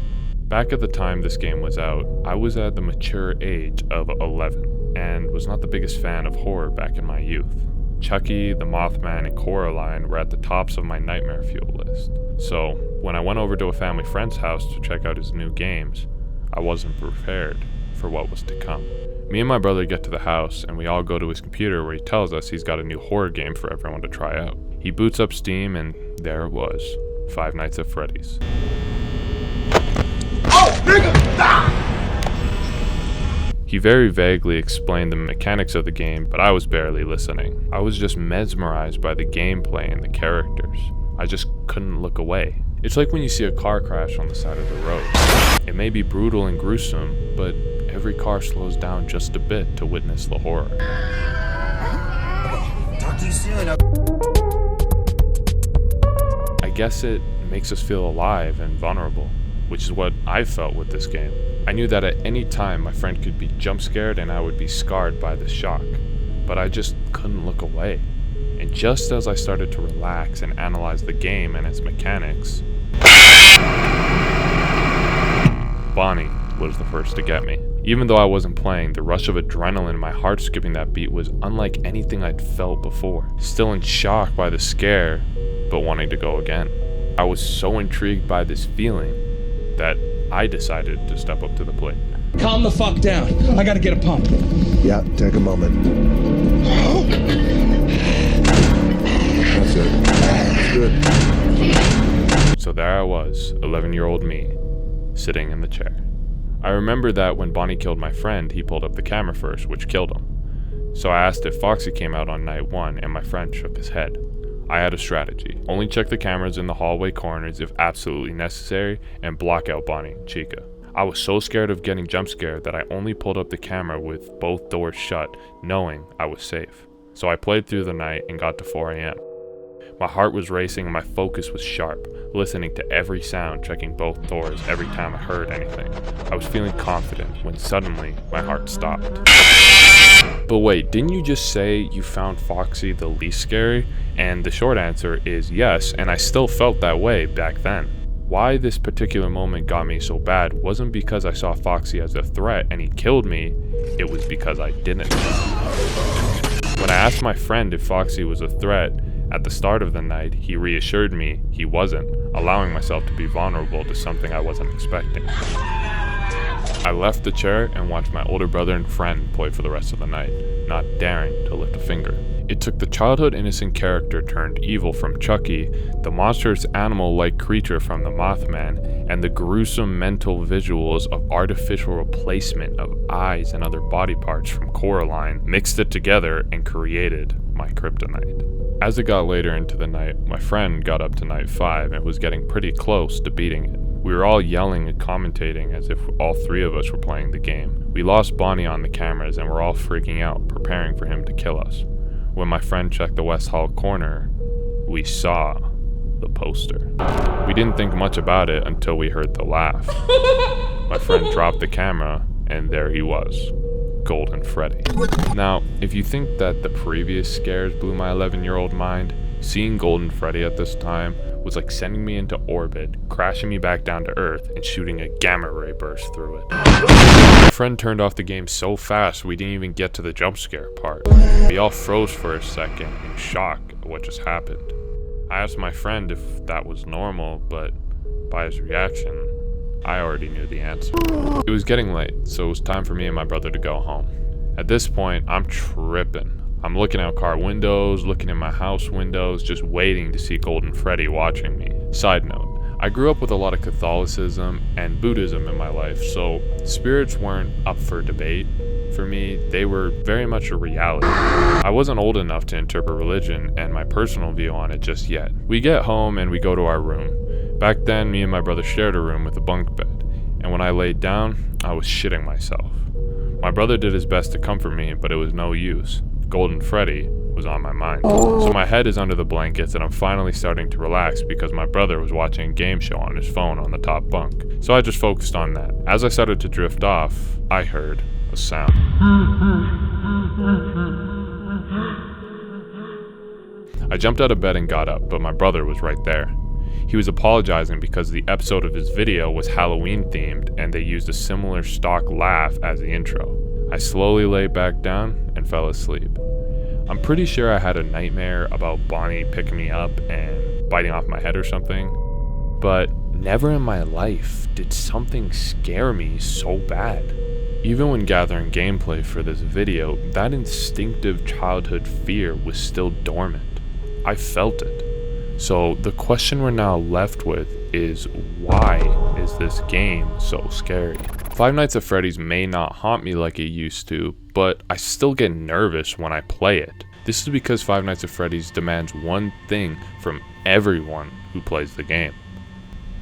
Back at the time this game was out, I was at the mature age of 11 and was not the biggest fan of horror back in my youth. Chucky, the Mothman, and Coraline were at the tops of my nightmare fuel list. So, when I went over to a family friend's house to check out his new games, I wasn't prepared for what was to come. Me and my brother get to the house and we all go to his computer where he tells us he's got a new horror game for everyone to try out. He boots up Steam and there it was, Five Nights at Freddy's. Oh, nigga! Ah! He very vaguely explained the mechanics of the game, but I was barely listening. I was just mesmerized by the gameplay and the characters. I just couldn't look away. It's like when you see a car crash on the side of the road. It may be brutal and gruesome, but every car slows down just a bit to witness the horror. Talk to you soon. I guess it makes us feel alive and vulnerable, which is what I felt with this game. I knew that at any time my friend could be jump scared and I would be scarred by the shock, but I just couldn't look away. And just as I started to relax and analyze the game and its mechanics, Bonnie was the first to get me. Even though I wasn't playing, the rush of adrenaline, my heart skipping that beat was unlike anything I'd felt before. Still in shock by the scare, but wanting to go again. I was so intrigued by this feeling that I decided to step up to the plate. Calm the fuck down. I gotta get a pump. Yeah, take a moment. That's it. That's good. So there I was, 11-year-old me, sitting in the chair. I remember that when Bonnie killed my friend, he pulled up the camera first, which killed him. So I asked if Foxy came out on night 1, and my friend shook his head. I had a strategy. Only check the cameras in the hallway corners if absolutely necessary, and block out Bonnie and Chica. I was so scared of getting jump scared that I only pulled up the camera with both doors shut, knowing I was safe. So I played through the night and got to 4 a.m. My heart was racing and my focus was sharp, listening to every sound, checking both doors every time I heard anything. I was feeling confident when suddenly my heart stopped. But wait, didn't you just say you found Foxy the least scary? And the short answer is yes, and I still felt that way back then. Why this particular moment got me so bad wasn't because I saw Foxy as a threat and he killed me, it was because I didn't. When I asked my friend if Foxy was a threat at the start of the night, he reassured me he wasn't, allowing myself to be vulnerable to something I wasn't expecting. I left the chair and watched my older brother and friend play for the rest of the night, not daring to lift a finger. It took the childhood innocent character turned evil from Chucky, the monstrous animal-like creature from the Mothman, and the gruesome mental visuals of artificial replacement of eyes and other body parts from Coraline, mixed it together and created my kryptonite. As it got later into the night, my friend got up to night 5 and was getting pretty close to beating it. We were all yelling and commentating as if all 3 of us were playing the game. We lost Bonnie on the cameras and were all freaking out, preparing for him to kill us. When my friend checked the West Hall corner, we saw the poster. We didn't think much about it until we heard the laugh. My friend dropped the camera, and there he was, Golden Freddy. Now, if you think that the previous scares blew my 11-year-old mind, seeing Golden Freddy at this time was like sending me into orbit, crashing me back down to Earth, and shooting a gamma ray burst through it. My friend turned off the game so fast we didn't even get to the jump scare part. We all froze for a second in shock at what just happened. I asked my friend if that was normal, but by his reaction, I already knew the answer. It was getting late, so it was time for me and my brother to go home. At this point, I'm tripping. I'm looking out car windows, looking in my house windows, just waiting to see Golden Freddy watching me. Side note, I grew up with a lot of Catholicism and Buddhism in my life, so spirits weren't up for debate. For me, they were very much a reality. I wasn't old enough to interpret religion and my personal view on it just yet. We get home and we go to our room. Back then, me and my brother shared a room with a bunk bed, and when I laid down, I was shitting myself. My brother did his best to comfort me, but it was no use. Golden Freddy was on my mind. So my head is under the blankets and I'm finally starting to relax because my brother was watching a game show on his phone on the top bunk. So I just focused on that. As I started to drift off, I heard a sound. I jumped out of bed and got up, but my brother was right there. He was apologizing because the episode of his video was Halloween themed and they used a similar stock laugh as the intro. I slowly lay back down and fell asleep. I'm pretty sure I had a nightmare about Bonnie picking me up and biting off my head or something, but never in my life did something scare me so bad. Even when gathering gameplay for this video, that instinctive childhood fear was still dormant. I felt it. So the question we're now left with is, why is this game so scary? Five Nights at Freddy's may not haunt me like it used to, but I still get nervous when I play it. This is because Five Nights at Freddy's demands one thing from everyone who plays the game: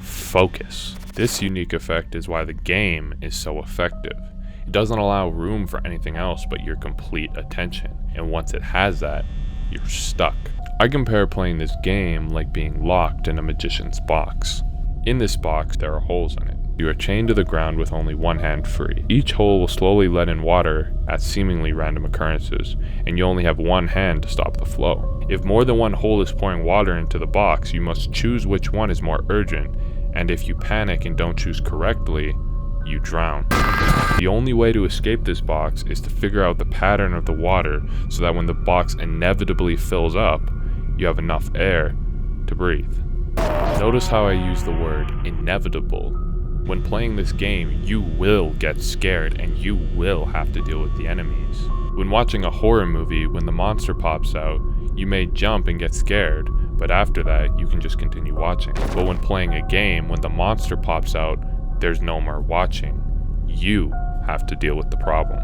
focus. This unique effect is why the game is so effective. It doesn't allow room for anything else but your complete attention, and once it has that, you're stuck. I compare playing this game like being locked in a magician's box. In this box, there are holes in it. You are chained to the ground with only one hand free. Each hole will slowly let in water at seemingly random occurrences, and you only have one hand to stop the flow. If more than one hole is pouring water into the box, you must choose which one is more urgent, and if you panic and don't choose correctly, you drown. The only way to escape this box is to figure out the pattern of the water so that when the box inevitably fills up, you have enough air to breathe. Notice how I use the word inevitable. When playing this game, you will get scared and you will have to deal with the enemies. When watching a horror movie, when the monster pops out, you may jump and get scared, but after that, you can just continue watching. But when playing a game, when the monster pops out, there's no more watching. You have to deal with the problem.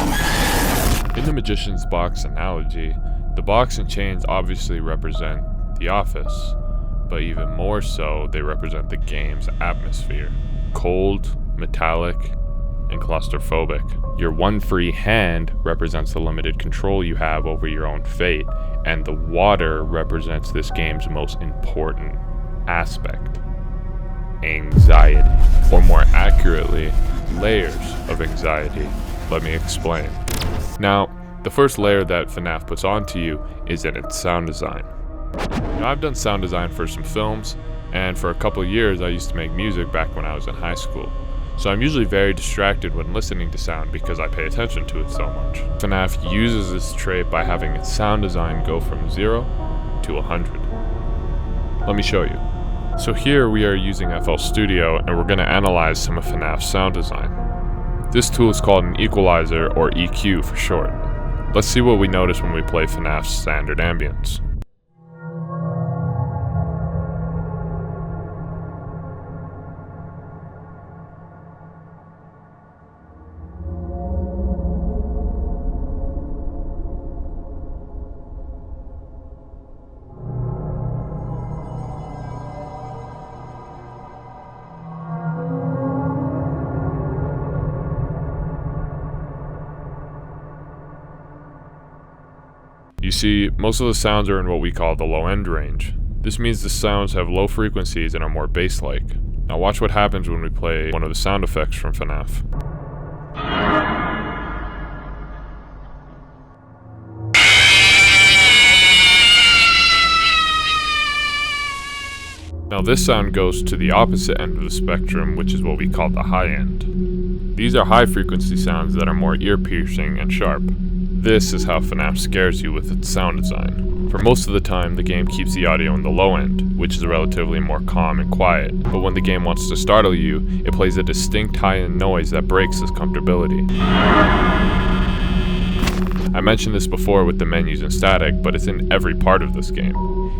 In the magician's box analogy, the box and chains obviously represent the office, but even more so, they represent the game's atmosphere. Cold, metallic, and claustrophobic. Your one free hand represents the limited control you have over your own fate, and the water represents this game's most important aspect: anxiety. Or more accurately, layers of anxiety. Let me explain. Now, the first layer that FNAF puts onto you is in its sound design. Now, I've done sound design for some films, and for a couple of years I used to make music back when I was in high school. So I'm usually very distracted when listening to sound because I pay attention to it so much. FNAF uses this trait by having its sound design go from 0 to 100. Let me show you. So here we are using FL Studio and we're going to analyze some of FNAF's sound design. This tool is called an equalizer, or EQ for short. Let's see what we notice when we play FNAF's standard ambience. You see, most of the sounds are in what we call the low end range. This means the sounds have low frequencies and are more bass-like. Now watch what happens when we play one of the sound effects from FNAF. Now this sound goes to the opposite end of the spectrum, which is what we call the high end. These are high frequency sounds that are more ear-piercing and sharp. This is how FNAF scares you with its sound design. For most of the time, the game keeps the audio in the low end, which is relatively more calm and quiet, but when the game wants to startle you, it plays a distinct high-end noise that breaks this comfortability. I mentioned this before with the menus and static, but it's in every part of this game.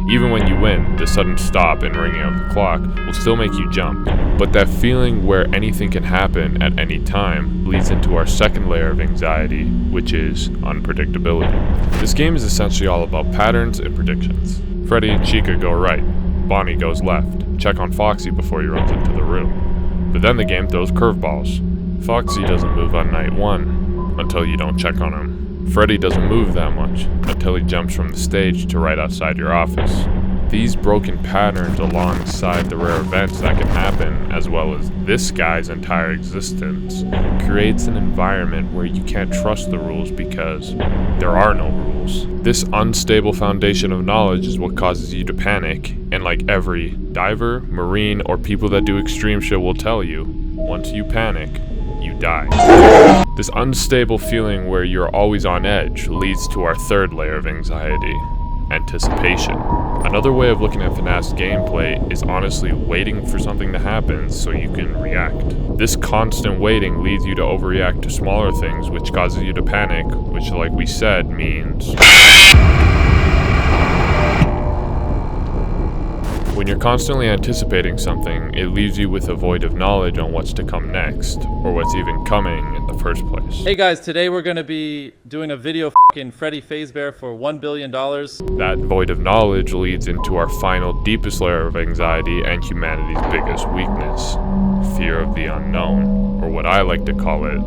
Even when you win, the sudden stop and ringing of the clock will still make you jump, but that feeling where anything can happen at any time leads into our second layer of anxiety, which is unpredictability. This game is essentially all about patterns and predictions. Freddy and Chica go right, Bonnie goes left, check on Foxy before he runs into the room. But then the game throws curveballs. Foxy doesn't move on night 1, until you don't check on him. Freddy doesn't move that much, until he jumps from the stage to right outside your office. These broken patterns alongside the rare events that can happen, as well as this guy's entire existence, creates an environment where you can't trust the rules because there are no rules. This unstable foundation of knowledge is what causes you to panic, and like every diver, marine, or people that do extreme shit will tell you, once you panic, you die. This unstable feeling where you're always on edge leads to our third layer of anxiety, anticipation. Another way of looking at FNAF's gameplay is honestly waiting for something to happen so you can react. This constant waiting leads you to overreact to smaller things, which causes you to panic, which, like we said, means... When you're constantly anticipating something, it leaves you with a void of knowledge on what's to come next, or what's even coming in the first place. Hey guys, today we're going to be doing a video f***ing Freddy Fazbear for $1 billion. That void of knowledge leads into our final, deepest layer of anxiety and humanity's biggest weakness, fear of the unknown, or what I like to call it,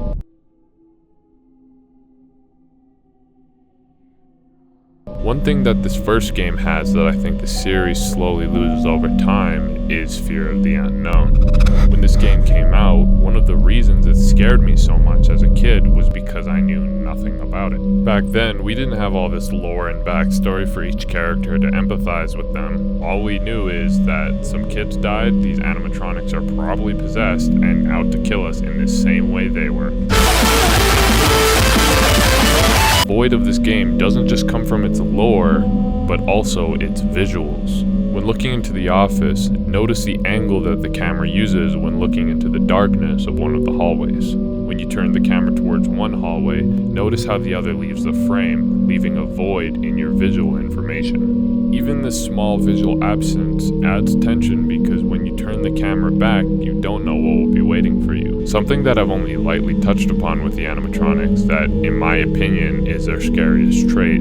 one thing that this first game has that I think the series slowly loses over time is fear of the unknown. When this game came out, one of the reasons it scared me so much as a kid was because I knew nothing about it. Back then, we didn't have all this lore and backstory for each character to empathize with them. All we knew is that some kids died, these animatronics are probably possessed, and out to kill us in the same way they were. The void of this game doesn't just come from its lore, but also its visuals. When looking into the office, notice the angle that the camera uses when looking into the darkness of one of the hallways. When you turn the camera towards one hallway, notice how the other leaves the frame, leaving a void in your visual information. Even this small visual absence adds tension because when you turn the camera back, you don't know what will be waiting for you. Something that I've only lightly touched upon with the animatronics that, in my opinion, is their scariest trait,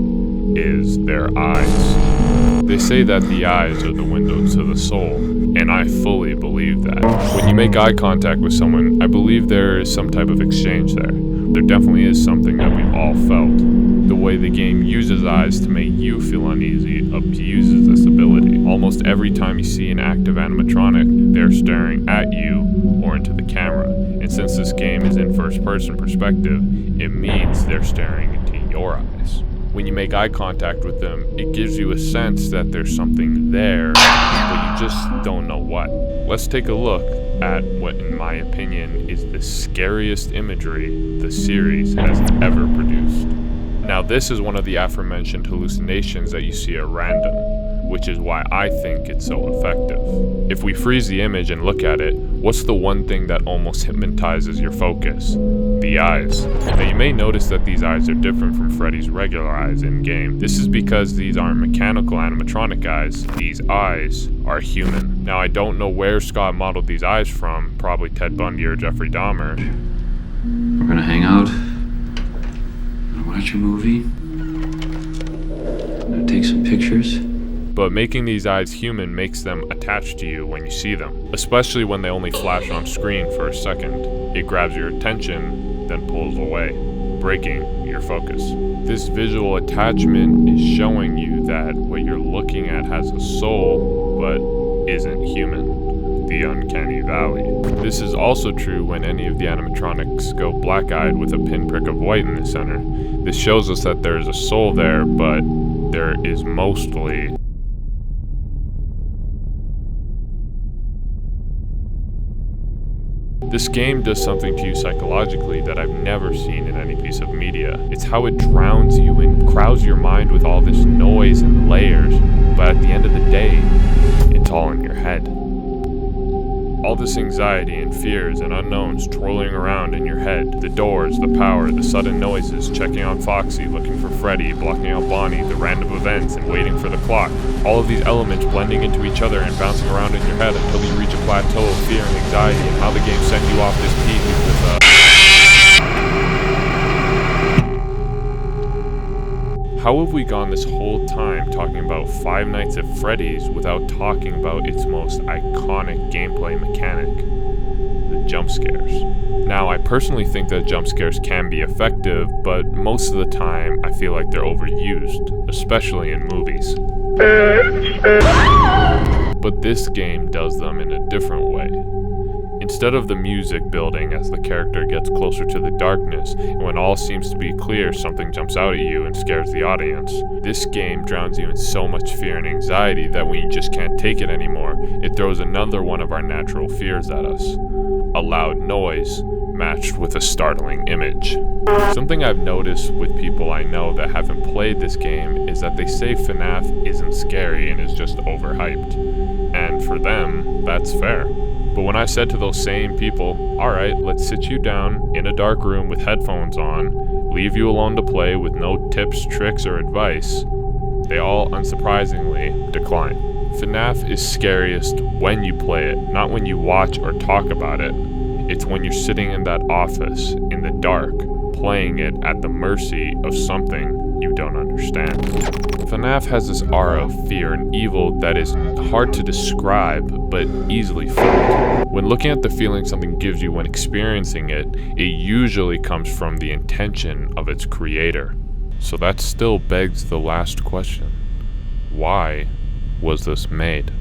is their eyes. They say that the eyes are the window to the soul, and I fully believe that. When you make eye contact with someone, I believe there is some type of exchange there. There definitely is something that we've all felt. The way the game uses eyes to make you feel uneasy abuses this ability. Almost every time you see an active animatronic, they're staring at you or into the camera. And since this game is in first-person perspective, it means they're staring into your eyes. When you make eye contact with them, it gives you a sense that there's something there, but you just don't know what. Let's take a look at what, in my opinion, is the scariest imagery the series has ever produced. Now, this is one of the aforementioned hallucinations that you see at random, which is why I think it's so effective. If we freeze the image and look at it, what's the one thing that almost hypnotizes your focus? The eyes. Now, you may notice that these eyes are different from Freddy's regular eyes in-game. This is because these aren't mechanical animatronic eyes. These eyes are human. Now, I don't know where Scott modeled these eyes from, probably Ted Bundy or Jeffrey Dahmer. We're gonna hang out, watch a movie, take some pictures. But making these eyes human makes them attached to you when you see them, especially when they only flash on screen for a second. It grabs your attention, then pulls away, breaking your focus. This visual attachment is showing you that what you're looking at has a soul, but isn't human. The uncanny valley. This is also true when any of the animatronics go black-eyed with a pinprick of white in the center. This shows us that there is a soul there, but there is mostly This game does something to you psychologically that I've never seen in any piece of media. It's how it drowns you and crowds your mind with all this noise and layers, but at the end of the day, it's all in your head. All this anxiety and fears and unknowns twirling around in your head. The doors, the power, the sudden noises, checking on Foxy, looking for Freddy, blocking out Bonnie, the random events, and waiting for the clock. All of these elements blending into each other and bouncing around in your head until you reach a plateau of fear and anxiety, and how the game sent you off this peak with How have we gone this whole time talking about Five Nights at Freddy's without talking about its most iconic gameplay mechanic, the jump scares? Now, I personally think that jump scares can be effective, but most of the time I feel like they're overused, especially in movies. But this game does them in a different way. Instead of the music building as the character gets closer to the darkness, and when all seems to be clear, something jumps out at you and scares the audience. This game drowns you in so much fear and anxiety that when you just can't take it anymore, it throws another one of our natural fears at us. A loud noise matched with a startling image. Something I've noticed with people I know that haven't played this game is that they say FNAF isn't scary and is just overhyped. And for them, that's fair. But when I said to those same people, alright, let's sit you down in a dark room with headphones on, leave you alone to play with no tips, tricks, or advice, they all unsurprisingly decline. FNAF is scariest when you play it, not when you watch or talk about it. It's when you're sitting in that office, in the dark, playing it at the mercy of something you don't understand. FNAF has this aura of fear and evil that is hard to describe, but easily felt. When looking at the feeling something gives you when experiencing it, it usually comes from the intention of its creator. So that still begs the last question. Why was this made?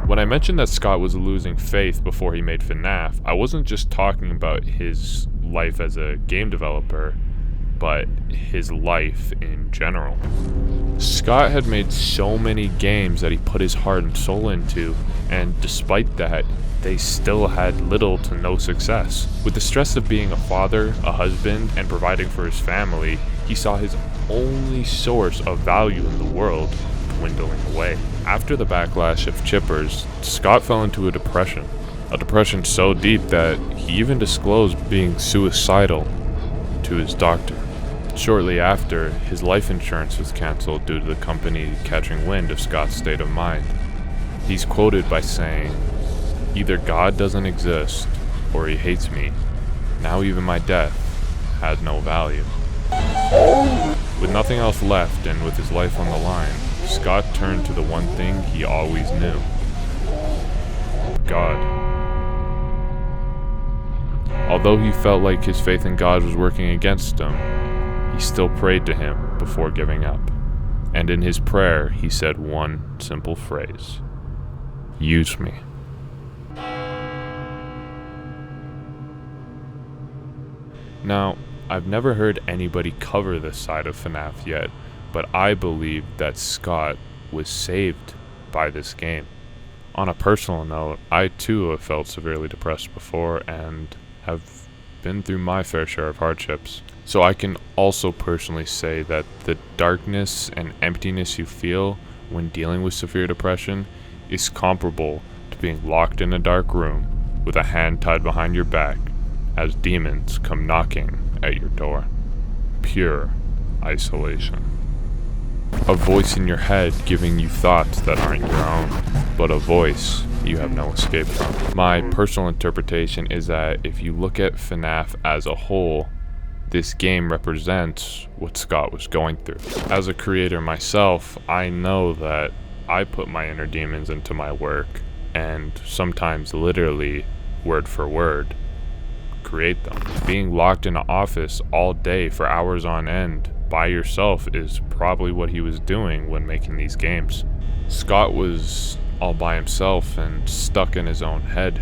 When I mentioned that Scott was losing faith before he made FNAF, I wasn't just talking about his life as a game developer, but his life in general. Scott had made so many games that he put his heart and soul into, and despite that, they still had little to no success. With the stress of being a father, a husband, and providing for his family, he saw his only source of value in the world dwindling away. After the backlash of Chippers, Scott fell into a depression so deep that he even disclosed being suicidal to his doctor. Shortly after, his life insurance was canceled due to the company catching wind of Scott's state of mind. He's quoted by saying, "Either God doesn't exist, or he hates me. Now even my death has no value." With nothing else left and with his life on the line, Scott turned to the one thing he always knew: God. Although he felt like his faith in God was working against him, he still prayed to him before giving up. And in his prayer, he said one simple phrase: "Use me." Now, I've never heard anybody cover this side of FNAF yet, but I believe that Scott was saved by this game. On a personal note, I too have felt severely depressed before and have been through my fair share of hardships. So I can also personally say that the darkness and emptiness you feel when dealing with severe depression is comparable to being locked in a dark room with a hand tied behind your back as demons come knocking at your door. Pure isolation. A voice in your head giving you thoughts that aren't your own, but a voice you have no escape from. My personal interpretation is that if you look at FNAF as a whole, this game represents what Scott was going through. As a creator myself, I know that I put my inner demons into my work, and sometimes literally, word for word, create them. Being locked in an office all day for hours on end by yourself is probably what he was doing when making these games. Scott was all by himself and stuck in his own head.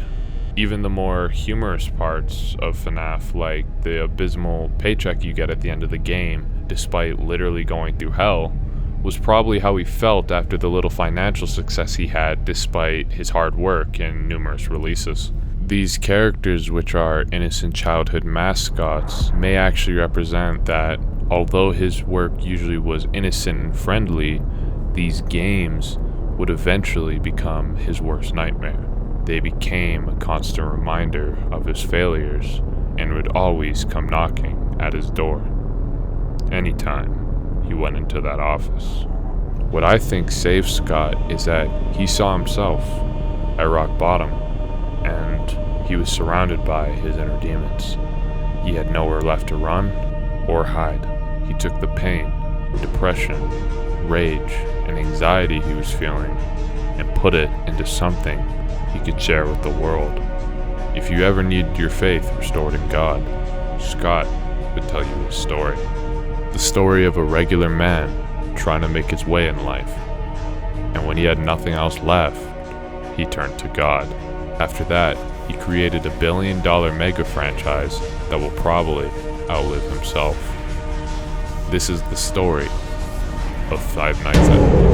Even the more humorous parts of FNAF, like the abysmal paycheck you get at the end of the game, despite literally going through hell, was probably how he felt after the little financial success he had despite his hard work and numerous releases. These characters, which are innocent childhood mascots, may actually represent that although his work usually was innocent and friendly, these games would eventually become his worst nightmare. They became a constant reminder of his failures and would always come knocking at his door anytime he went into that office. What I think saved Scott is that he saw himself at rock bottom, and he was surrounded by his inner demons. He had nowhere left to run or hide. He took the pain, depression, rage, and anxiety he was feeling and put it into something he could share with the world. If you ever needed your faith restored in God, Scott would tell you his story. The story of a regular man trying to make his way in life. And when he had nothing else left, he turned to God. After that, he created a $1 billion mega franchise that will probably outlive himself. This is the story of Five Nights at Freddy.